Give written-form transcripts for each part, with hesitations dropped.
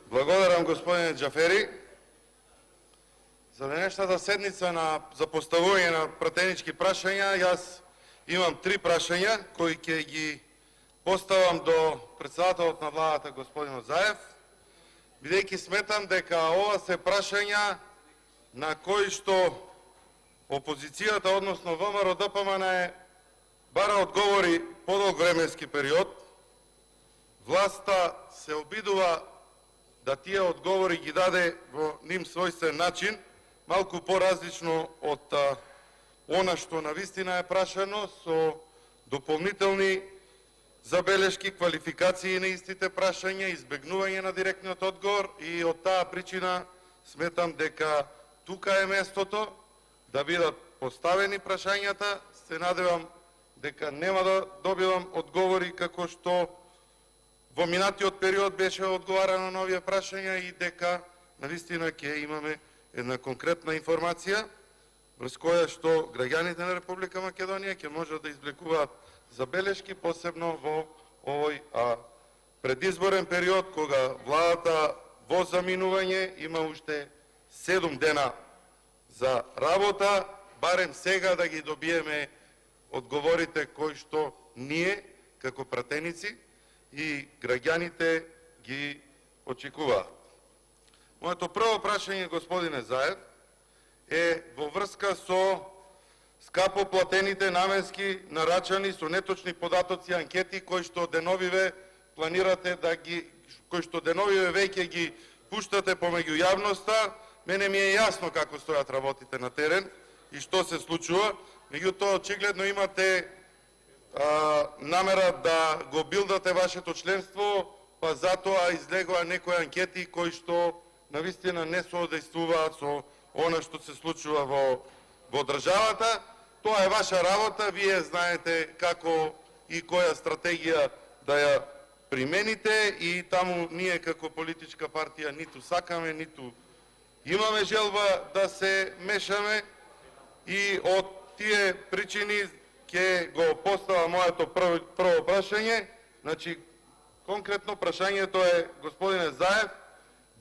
Благодарам, господине Джафери. За денешната седница за поставување на пратенички прашања, јас имам 3 прашања кои ќе ги поставам до председателот на владата господин Заев, бидејќи сметам дека ова се прашања на кои што опозицијата, односно ВМРО ДПМН бара одговори подолг временски период. Власта се обидува да тие одговори ги даде во ним својствен начин, малку поразлично од она што навистина е прашано, со дополнителни забелешки, квалификации на истите прашања, избегнување на директниот одговор, и од таа причина сметам дека тука е местото да бидат поставени прашањата. Се надевам дека нема да добивам одговори како што во минатиот период беше одговарано на овие прашања и дека навистина ќе имаме една конкретна информација врз која што граѓаните на Република Македонија ќе можат да извлекуваат забелешки, посебно во овој предизборен период, кога владата во заминување има уште 7 дена за работа, барем сега да ги добиеме одговорите кои што ние, како пратеници и граѓаните ги очекуваат. Моето прво прашање, господине Заев, е во врска со скапо платените наменски нарачани со неточни податоци анкети кои што деновиве планирате да ги, кои што деновиве веќе ги пуштате помеѓу јавноста. Мене ми е јасно како стојат работите на терен и што се случува, меѓутоа очигледно имате намера да го билдате вашето членство, па затоа излегува некои анкети кои што навистина не соодействуваат со она што се случува во државата. Тоа е ваша работа, вие знаете како и која стратегија да ја примените, и таму ние како политичка партија ниту сакаме, ниту имаме желба да се мешаме, и од тие причини ќе го постава моето прво прашање. Значи, конкретно прашањето е, господине Заев,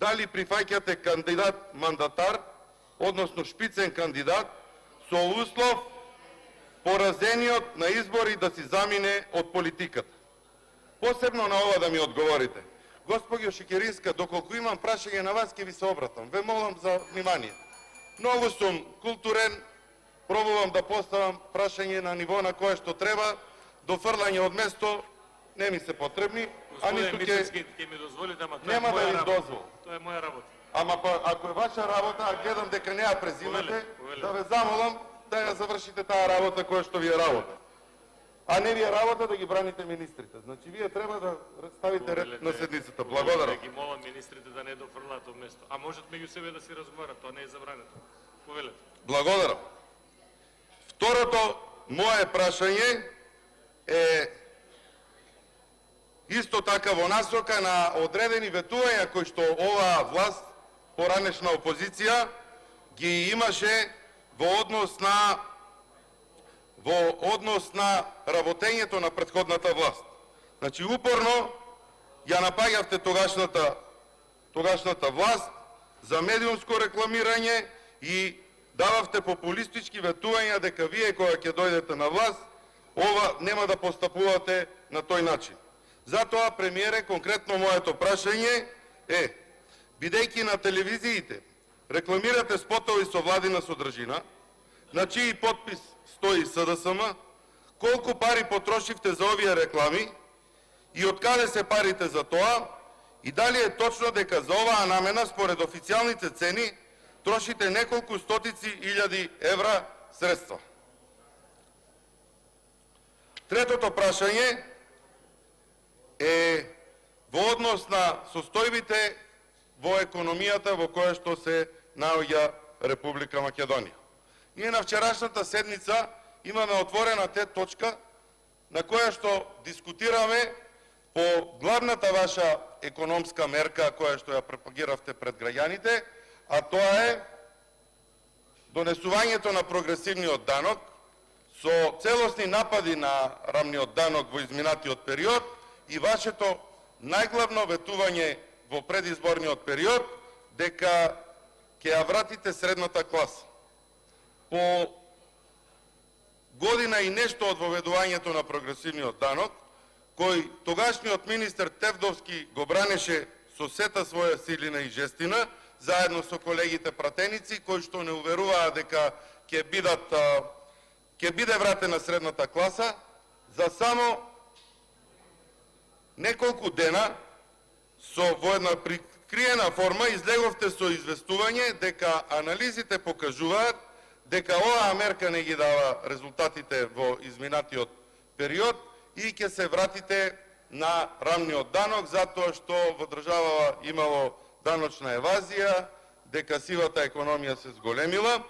дали прифаќате кандидат мандатар, односно шпицен кандидат, со услов поразениот на избори да си замине од политиката? Посебно на ова да ми одговорите. Госпоѓо Шекеринска, доколку имам прашање на вас, ќе ви се обратам. Ве молам за внимание. Многу сум културен, пробувам да поставам прашање на ниво на кое што треба, дофрлање од место не ми се потребни, а ниту ќе ми дозволите, ама тоа е нема да ви моја работа. дозвол. Тоа е моја работа. Ама ако е ваша работа, а гледам дека не ја презимате, да ве замолам да ја завршите таа работа која што ви е работа. А не ви е работа да ги браните министрите. Значи, вие треба да ставите ред на седницата. Благодарам. Ги молам министрите да не дофрлаат од место. А можат меѓу себе да си разговарат, тоа не е забрането. Повелете. Благодарам. Второто мое прашање е исто така во насока на одредени ветувања кои што оваа власт, поранешна опозиција, ги имаше во однос на работењето на претходната власт. Значи, упорно ја напаѓавте тогашната власт за медиумско рекламирање и дававте популистички ветувања дека вие кога ќе дојдете на власт, ова нема да постапувате на тој начин. Затоа, премиере, конкретно моето прашање е, бидејќи на телевизиите рекламирате спотови со владина содржина, на чии подпис стои СДСМ, колку пари потрошивте за овие реклами и од каде се парите за тоа, и дали е точно дека за оваа намена, според официјалните цени, трошите неколку стотици илјади евра средства? Третото прашање е во однос на состојбите во економијата во која што се наоѓа Република Македонија. Ние на вчерашната седница имаме отворена точка на која што дискутираме по главната ваша економска мерка која што ја пропагиравте пред граѓаните, а тоа е донесувањето на прогресивниот данок со целосни напади на рамниот данок во изминатиот период и вашето најглавно ветување во предизборниот период дека ќе ја вратите средната класа. По година и нешто од воведувањето на прогресивниот данок, кој тогашниот министер Тевдовски го бранеше со сета своја силина и жестина, заедно со колегите пратеници, кои што не уверуваа дека ќе биде вратена средната класа, за само неколку дена во една прикриена форма излеговте со известување дека анализите покажуваат дека оваа мерка не ги дава резултатите во изминатиот период и ќе се вратите на рамниот данок, затоа што во државава имало даночна евазија, дека сивата економија се зголемила.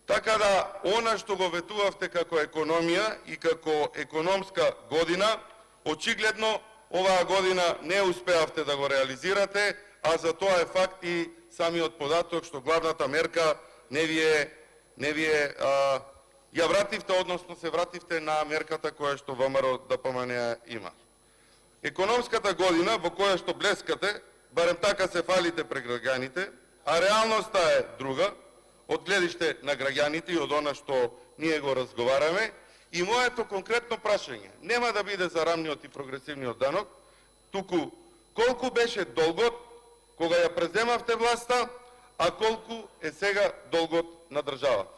Така да, она што го ветувавте како економија и како економска година, очигледно оваа година не успеавте да го реализирате, а за тоа е факт и самиот податок што главната мерка не вие ја вративте, односно се вративте на мерката која што ВМРО ДПМН има. Економската година во која што блескате, барем така се фалите пред граѓаните, а реалноста е друга, од гледиште на граѓаните и од она што ние го разговараме, и моето конкретно прашање нема да биде за рамниот и прогресивниот данок, туку колку беше долгот кога ја преземавте власта, а колку е сега долгот на државата.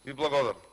Ви благодарам.